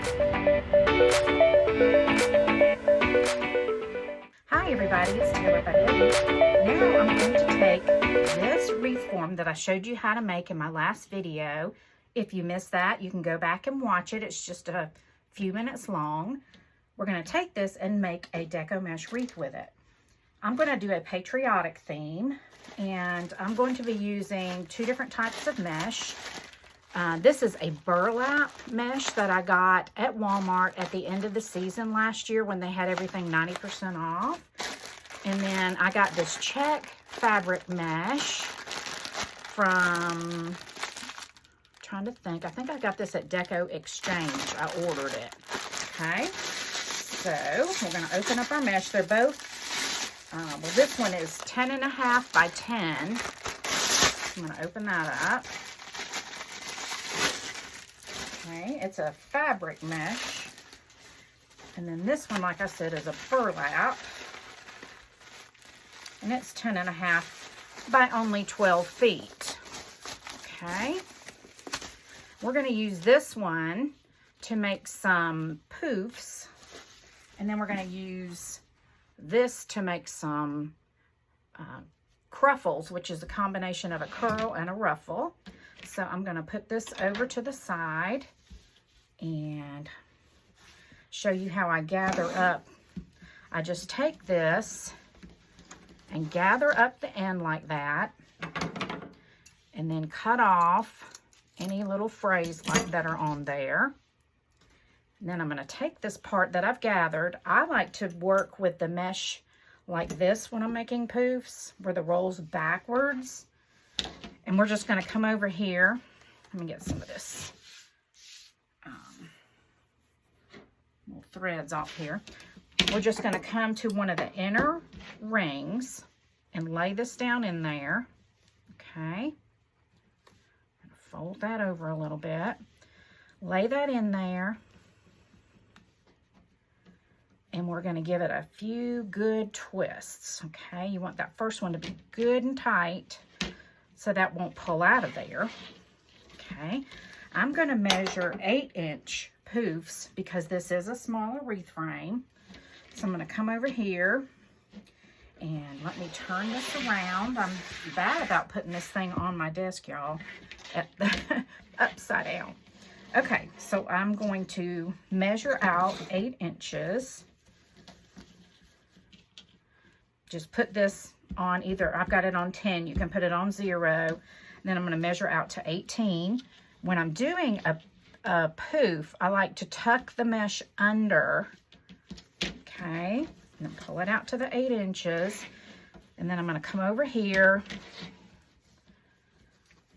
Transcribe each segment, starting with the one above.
Hi everybody, it's Taylor by Debbie. Now I'm going to take this wreath form that I showed you how to make in my last video. If you missed that, you can go back and watch it. It's just a few minutes long. We're going to take this and make a Decomesh wreath with it. I'm going to do a patriotic theme, and I'm going to be using two different types of mesh. This is a burlap mesh that I got at Walmart at the end of the season last year when they had everything 90% off. And then I got this check fabric mesh from, trying to think, I think I got this at Deco Exchange. I ordered it. Okay, so we're going to open up our mesh. They're both, well, this one is 10.5 by 10. I'm going to open that up. Okay, it's a fabric mesh. And then this one, like I said, is a burlap. And it's 10.5 by only 12 feet. Okay. We're going to use this one to make some poofs. And then we're going to use this to make some Ruffles, which is a combination of a curl and a ruffle. So I'm going to put this over to the side and show you how I gather up. I just take this and gather up the end like that, and then cut off any little frays like that are on there. And then I'm going to take this part that I've gathered. I like to work with the mesh like this when I'm making poofs, where the roll's backwards. And we're just going to come over here. Let me get some of this little threads off here. We're just going to come to one of the inner rings and lay this down in there. Okay. Fold that over a little bit. Lay that in there. And we're going to give it a few good twists. Okay. You want that first one to be good and tight, so that won't pull out of there. Okay, I'm going to measure 8-inch poofs because this is a smaller wreath frame. So I'm going to come over here and let me turn this around. I'm bad about putting this thing on my desk, y'all, upside down. Okay, so I'm going to measure out 8 inches. Just put this on either, I've got it on 10, you can put it on 0, then I'm going to measure out to 18. When I'm doing a poof, I like to tuck the mesh under, okay, and then pull it out to the 8 inches, and then I'm going to come over here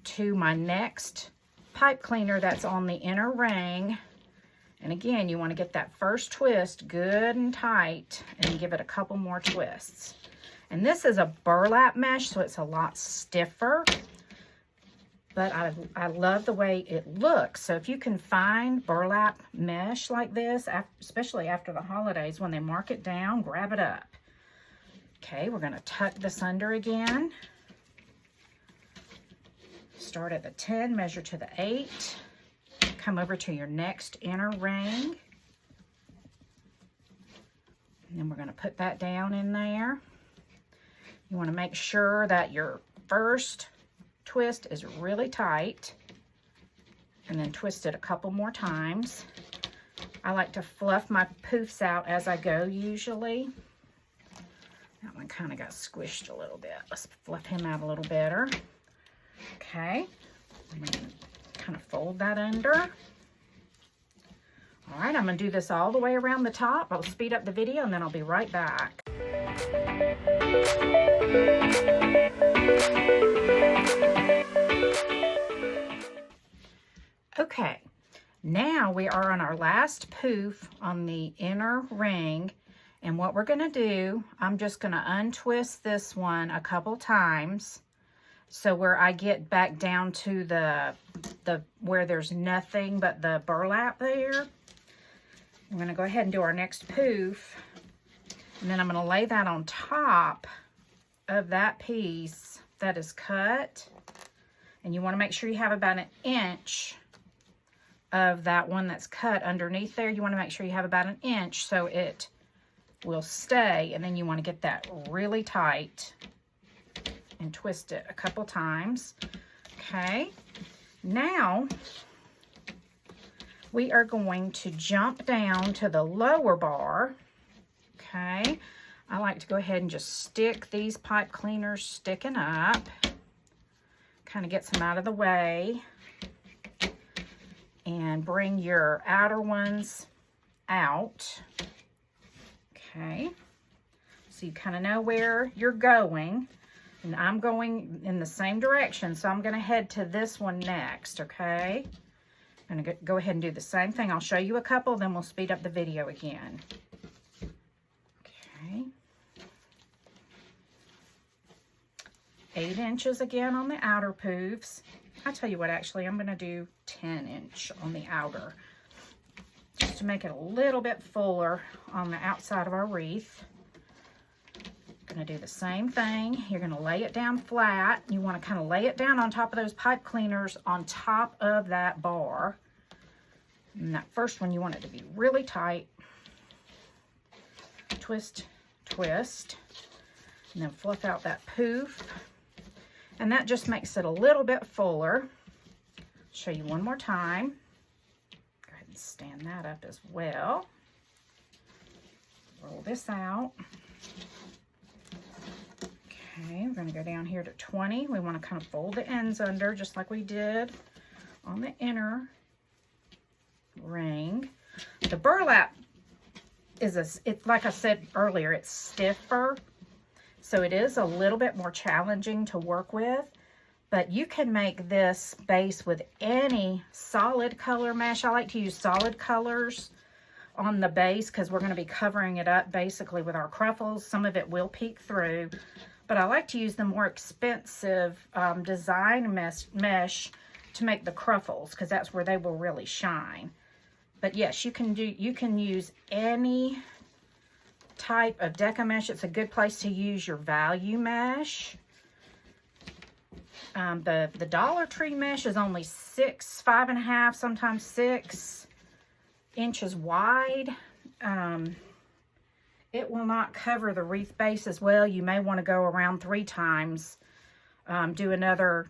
to my next pipe cleaner that's on the inner ring. And again, you want to get that first twist good and tight and give it a couple more twists. And this is a burlap mesh, so it's a lot stiffer, but I love the way it looks. So if you can find burlap mesh like this, especially after the holidays, when they mark it down, grab it up. Okay, we're going to tuck this under again. Start at the 10, measure to the 8. Come over to your next inner ring. And then we're going to put that down in there. You want to make sure that your first twist is really tight, and then twist it a couple more times. I like to fluff my poofs out as I go usually. That one kind of got squished a little bit. Let's fluff him out a little better. Okay, I'm going to kind of fold that under. All right, I'm going to do this all the way around the top. I'll speed up the video and then I'll be right back. Okay, now we are on our last poof on the inner ring, and what we're going to do, I'm just going to untwist this one a couple times, so where I get back down to the where there's nothing but the burlap there. I'm going to go ahead and do our next poof, and then I'm going to lay that on top of that piece that is cut. And you want to make sure you have about 1 inch of that one that's cut underneath there. You want to make sure you have about 1 inch so it will stay, and then you want to get that really tight and twist it a couple times. Okay, now we are going to jump down to the lower bar. Okay, I like to go ahead and just stick these pipe cleaners sticking up, kind of get some out of the way, and bring your outer ones out. Okay, so you kind of know where you're going, and I'm going in the same direction, so I'm going to head to this one next. Okay, I'm going to go ahead and do the same thing. I'll show you a couple, then we'll speed up the video again. Okay, 8 inches again on the outer poofs. I'll tell you what, actually, I'm going to do 10 inch on the outer, just to make it a little bit fuller on the outside of our wreath. Going to do the same thing. You're going to lay it down flat. You want to kind of lay it down on top of those pipe cleaners on top of that bar. And that first one, you want it to be really tight. Twist, twist, and then fluff out that poof. And that just makes it a little bit fuller. Show you one more time. Go ahead and stand that up as well. Roll this out. Okay, we're going to go down here to 20. We want to kind of fold the ends under just like we did on the inner ring. The burlap is it's like I said earlier, it's stiffer. So it is a little bit more challenging to work with, but you can make this base with any solid color mesh. I like to use solid colors on the base because we're going to be covering it up basically with our Ruffles. Some of it will peek through, but I like to use the more expensive design mesh to make the Ruffles because that's where they will really shine. But yes, you can use any type of Decomesh. It's a good place to use your value mesh. The Dollar Tree mesh is only 5.5, sometimes 6 inches wide. It will not cover the wreath base as well. You may want to go around 3 times, do another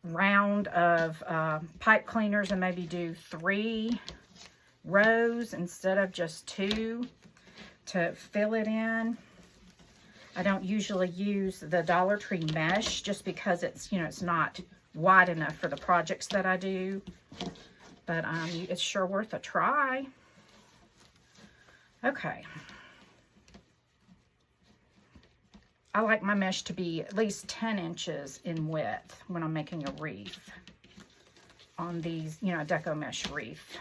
round of pipe cleaners, and maybe do 3 rows instead of just 2 to fill it in. I don't usually use the Dollar Tree mesh just because it's, it's not wide enough for the projects that I do, but it's sure worth a try. Okay, I like my mesh to be at least 10 inches in width when I'm making a wreath on these, Decomesh wreath.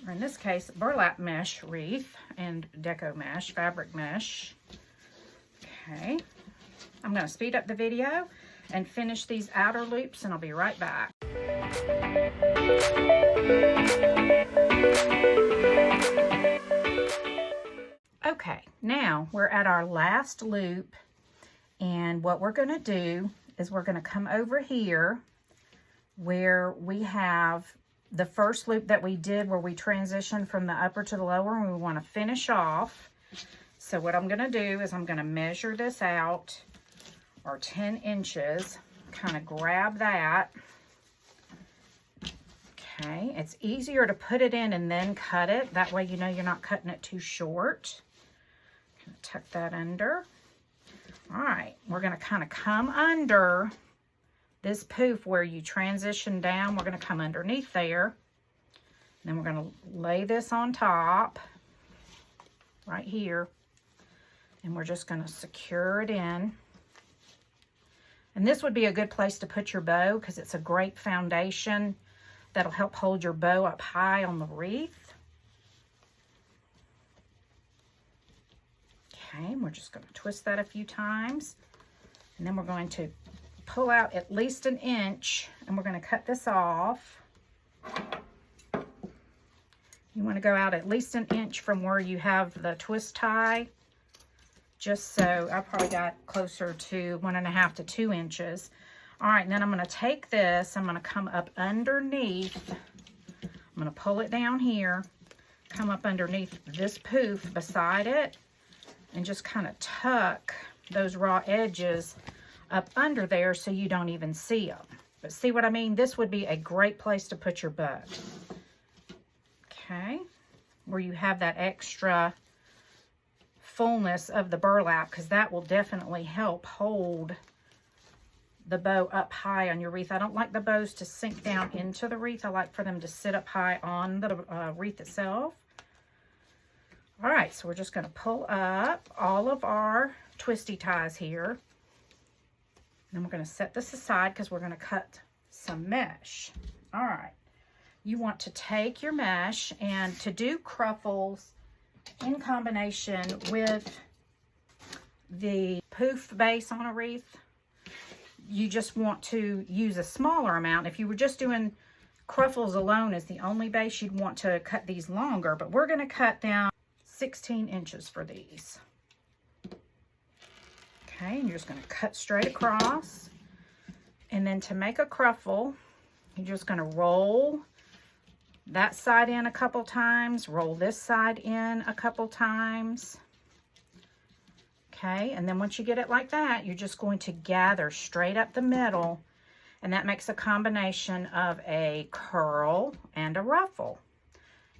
Or in this case, burlap mesh wreath and Decomesh fabric mesh. Okay, I'm going to speed up the video and finish these outer loops, and I'll be right back. Okay, now we're at our last loop, and what we're going to do is we're going to come over here where we have the first loop that we did where we transitioned from the upper to the lower, and we want to finish off. So what I'm going to do is I'm going to measure this out, or 10 inches, kind of grab that. Okay, it's easier to put it in and then cut it. That way you know you're not cutting it too short. Tuck that under. All right, we're going to kind of come under this poof where you transition down. We're going to come underneath there. And then we're going to lay this on top right here. And we're just going to secure it in. And this would be a good place to put your bow because it's a great foundation that'll help hold your bow up high on the wreath. Okay, and we're just going to twist that a few times. And then we're going to pull out at least 1 inch, and we're going to cut this off. You want to go out at least 1 inch from where you have the twist tie. Just so, I probably got closer to 1.5 to 2 inches. All right, and then I'm going to take this, I'm going to come up underneath, I'm going to pull it down here, come up underneath this poof beside it, and just kind of tuck those raw edges up under there so you don't even see them. But see what I mean? This would be a great place to put your bud. Okay, where you have that extra fullness of the burlap, because that will definitely help hold the bow up high on your wreath. I don't like the bows to sink down into the wreath. I like for them to sit up high on the wreath itself. All right, so we're just going to pull up all of our twisty ties here. Then we're going to set this aside because we're going to cut some mesh. All right, you want to take your mesh, and to do Ruffles in combination with the poof base on a wreath, you just want to use a smaller amount. If you were just doing Ruffles alone as the only base, you'd want to cut these longer, but we're going to cut down 16 inches for these. Okay, and you're just going to cut straight across. And then to make a Ruffle, you're just going to roll that side in a couple times, roll this side in a couple times. Okay, and then once you get it like that, you're just going to gather straight up the middle, and that makes a combination of a curl and a ruffle.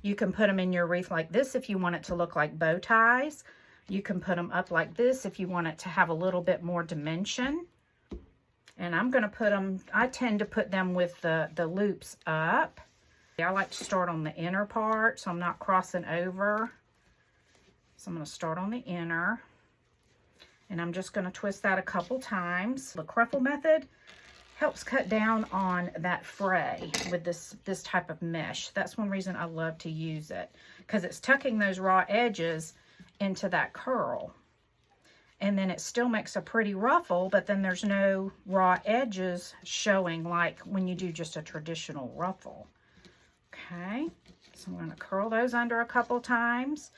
You can put them in your wreath like this if you want it to look like bow ties. You can put them up like this if you want it to have a little bit more dimension. And I'm going to put them, I tend to put them with the loops up. I like to start on the inner part so I'm not crossing over. So I'm going to start on the inner. And I'm just going to twist that a couple times. The Ruffle method helps cut down on that fray with this type of mesh. That's one reason I love to use it, because it's tucking those raw edges into that curl. And then it still makes a pretty ruffle, but then there's no raw edges showing like when you do just a traditional ruffle. Okay, so I'm going to curl those under a couple times.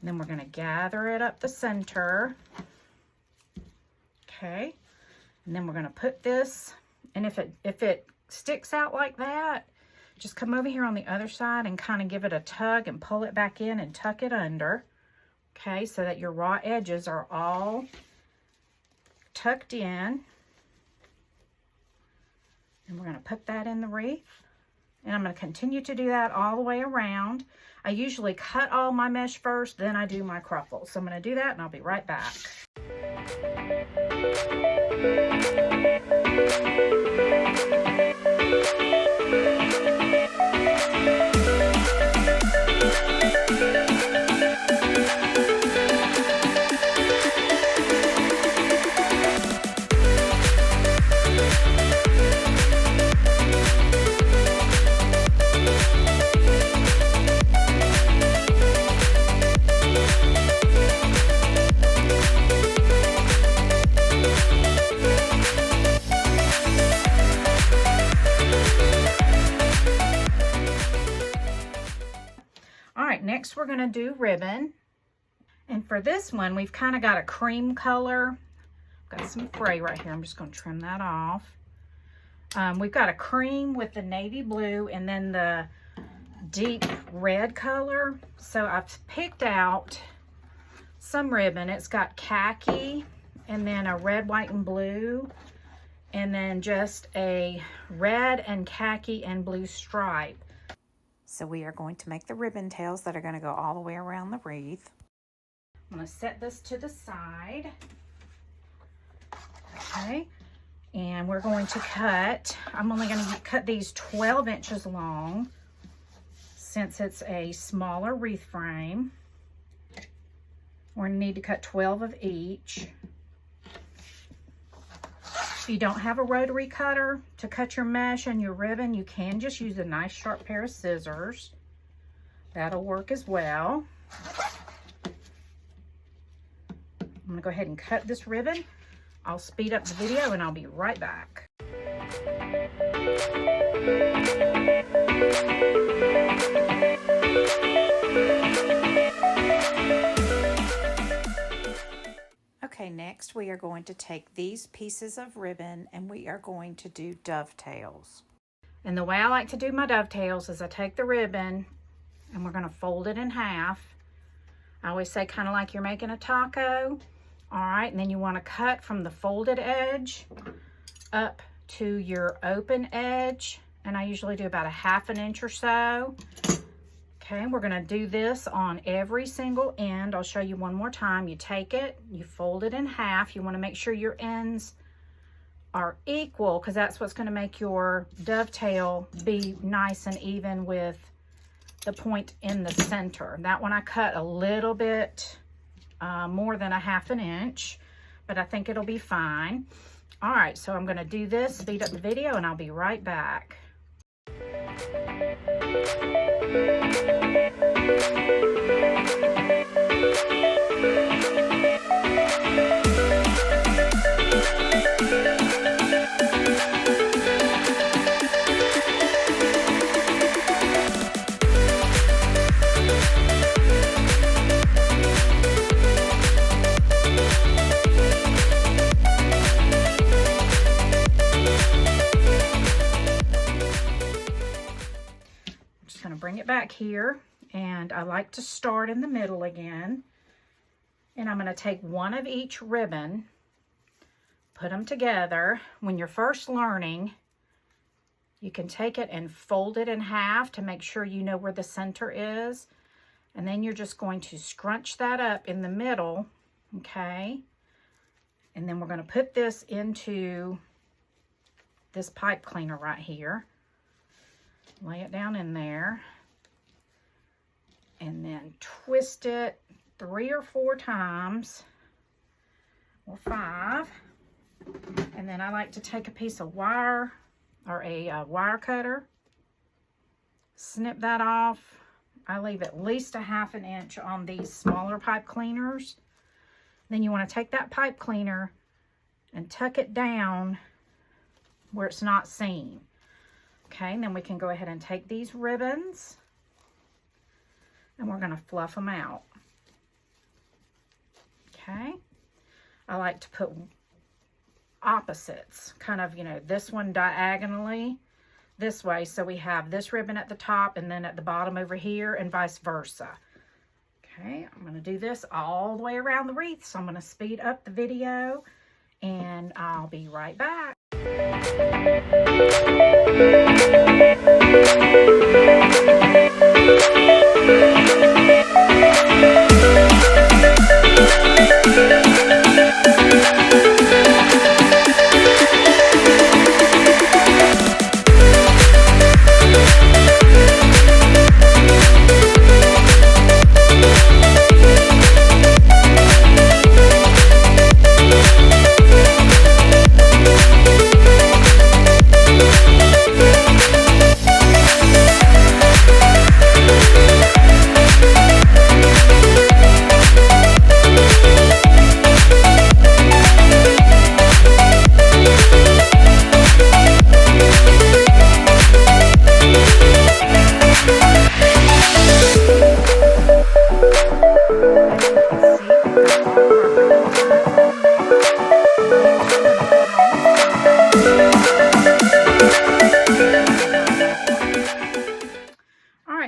And then we're going to gather it up the center. Okay, and then we're going to put this, and if it sticks out like that, just come over here on the other side and kind of give it a tug and pull it back in and tuck it under. Okay, so that your raw edges are all tucked in. And we're going to put that in the wreath. And I'm going to continue to do that all the way around. I usually cut all my mesh first, then I do my Ruffles. So I'm going to do that and I'll be right back. Next, we're going to do ribbon. And for this one, we've kind of got a cream color. I've got some fray right here. I'm just going to trim that off. We've got a cream with the navy blue and then the deep red color. So I've picked out some ribbon. It's got khaki and then a red, white, and blue. And then just a red and khaki and blue stripe. So we are going to make the ribbon tails that are going to go all the way around the wreath. I'm going to set this to the side. Okay. And we're going to cut, I'm only going to cut these 12 inches long since it's a smaller wreath frame. We're going to need to cut 12 of each. If you don't have a rotary cutter to cut your mesh and your ribbon, you can just use a nice sharp pair of scissors. That'll work as well. I'm going to go ahead and cut this ribbon. I'll speed up the video and I'll be right back. Okay, next we are are going to take these pieces of ribbon and we are going to do dovetails. And the way I like to do my dovetails is I take the ribbon and we're going to fold it in half. I always say kind of like you're making a taco. All right, and then you want to cut from the folded edge up to your open edge. And I usually do about a ½ inch or so. Okay, we're going to do this on every single end. I'll show you one more time. You take it, you fold it in half. You want to make sure your ends are equal because that's what's going to make your dovetail be nice and even with the point in the center. That one I cut a little bit more than a ½ inch, but I think it'll be fine. All right, so I'm going to do this, speed up the video, and I'll be right back. Bring it back here, and I like to start in the middle again, and I'm going to take one of each ribbon, put them together. When you're first learning, you can take it and fold it in half to make sure you know where the center is, and then you're just going to scrunch that up in the middle, okay? And then we're going to put this into this pipe cleaner right here. Lay it down in there and then twist it 3 or 4 times or 5. And then I like to take a piece of wire or a wire cutter, snip that off. I leave at least a ½ inch on these smaller pipe cleaners. Then you want to take that pipe cleaner and tuck it down where it's not seen. Okay, and then we can go ahead and take these ribbons and we're going to fluff them out. Okay, I like to put opposites, kind of, you know, this one diagonally this way, so we have this ribbon at the top and then at the bottom over here, and vice versa. Okay, I'm going to do this all the way around the wreath, so I'm going to speed up the video and I'll be right back.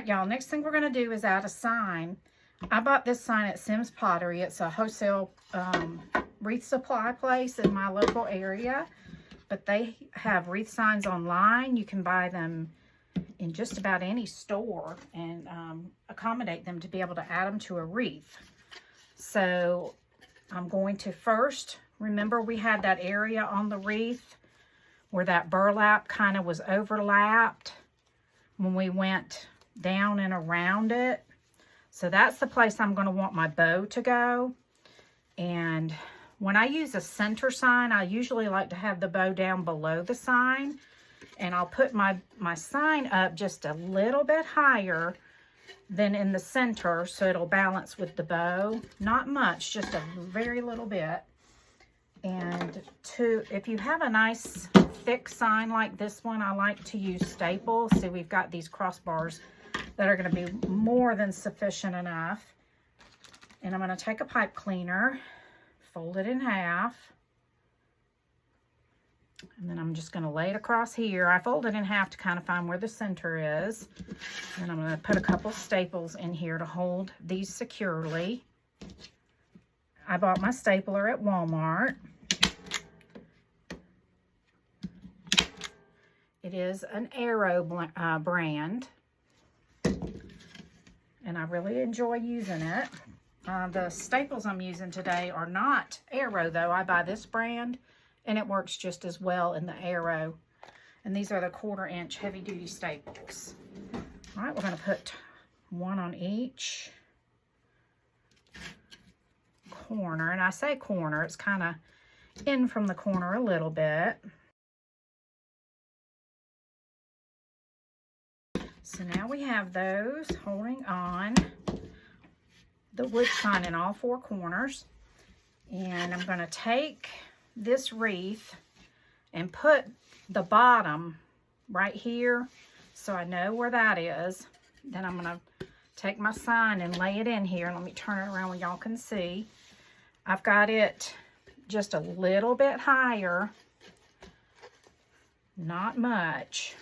Y'all, next thing we're going to do is add a sign. I bought this sign at Simms Pottery. It's a wholesale wreath supply place in my local area, but they have wreath signs online. You can buy them in just about any store and accommodate them to be able to add them to a wreath. So I'm going to first, remember we had that area on the wreath where that burlap kind of was overlapped when we went down and around it. So that's the place I'm going to want my bow to go. And when I use a center sign, I usually like to have the bow down below the sign. And I'll put my sign up just a little bit higher than in the center so it'll balance with the bow. Not much, just a very little bit. And if you have a nice thick sign like this one, I like to use staples. See, we've got these crossbars that are going to be more than sufficient enough. And I'm going to take a pipe cleaner, fold it in half, And then I'm just going to lay it across here. I fold it in half to kind of find where the center is. And I'm going to put a couple staples in here to hold these securely. I bought my stapler at Walmart. It is an Arrow brand. And I really enjoy using it. The staples I'm using today are not Arrow though. I buy this brand and it works just as well in the Arrow. And these are the 1/4 inch heavy duty staples. All right, we're going to put one on each corner. And I say corner, it's kind of in from the corner a little bit. So now we have those holding on the wood sign in all 4 corners. And I'm going to take this wreath and put the bottom right here so I know where that is. Then I'm going to take my sign and lay it in here. Let me turn it around where y'all can see. I've got it just a little bit higher, not much.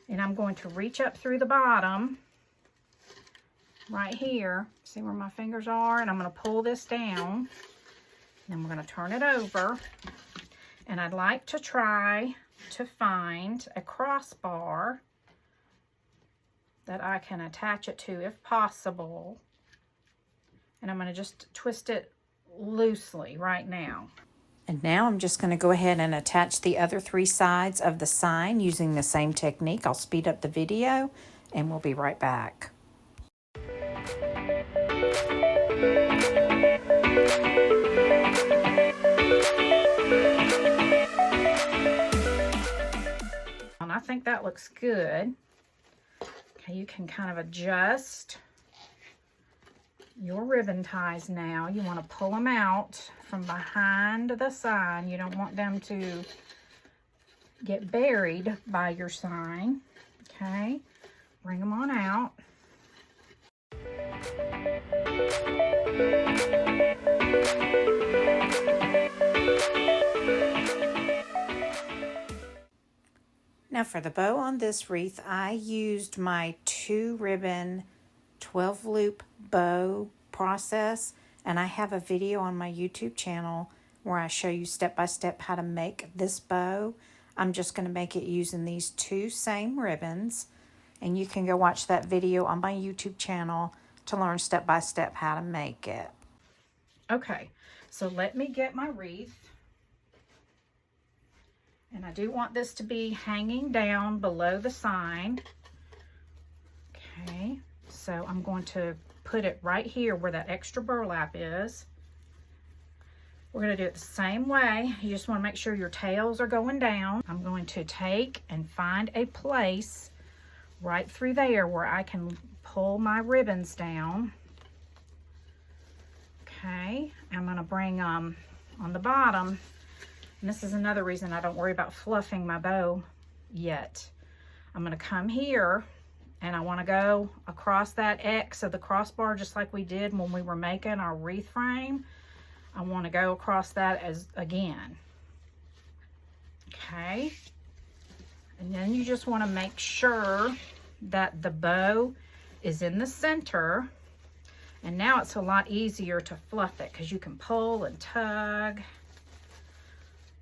And I'm going to reach up through the bottom right here. See where my fingers are? And I'm going to pull this down. Then we're going to turn it over. And I'd like to try to find a crossbar that I can attach it to if possible. And I'm going to just twist it loosely right now. And now I'm just going to go ahead and attach the other 3 sides of the sign using the same technique. I'll speed up the video and we'll be right back. And I think that looks good. Okay, you can kind of adjust your ribbon ties now. You want to pull them out from behind the sign. You don't want them to get buried by your sign. Okay, bring them on out. Now for the bow on this wreath, I used my 2 ribbon 12 loop bow process, and I have a video on my YouTube channel where I show you step by step how to make this bow. I'm just going to make it using these 2 same ribbons, and you can go watch that video on my YouTube channel to learn step by step how to make it. Okay, so let me get my wreath. And I do want this to be hanging down below the sign. Okay, so I'm going to put it right here where that extra burlap is. We're going to do it the same way. You just want to make sure your tails are going down. I'm going to take and find a place right through there where I can pull my ribbons down. Okay, I'm going to bring on the bottom. And this is another reason I don't worry about fluffing my bow yet. I'm going to come here and I want to go across that X of the crossbar just like we did when we were making our wreath frame. I want to go across that as again. Okay. And then you just want to make sure that the bow is in the center. And now it's a lot easier to fluff it because you can pull and tug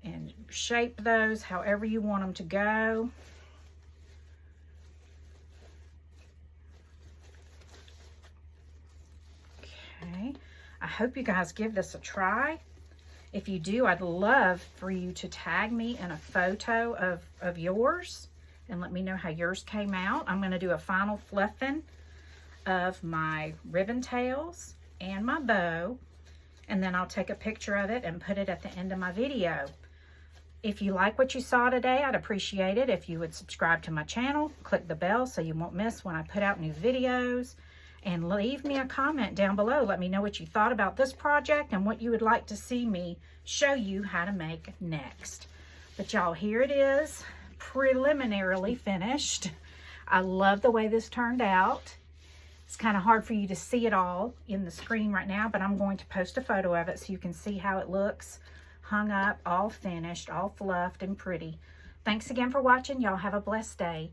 and shape those however you want them to go. Okay, I hope you guys give this a try. If you do, I'd love for you to tag me in a photo of yours and let me know how yours came out. I'm going to do a final fluffing of my ribbon tails and my bow, and then I'll take a picture of it and put it at the end of my video. If you like what you saw today, I'd appreciate it if you would subscribe to my channel, click the bell so you won't miss when I put out new videos, and leave me a comment down below. Let me know what you thought about this project and what you would like to see me show you how to make next. But y'all, here it is, preliminarily finished. I love the way this turned out. It's kind of hard for you to see it all in the screen right now, but I'm going to post a photo of it so you can see how it looks hung up, all finished, all fluffed and pretty. Thanks again for watching. Y'all have a blessed day.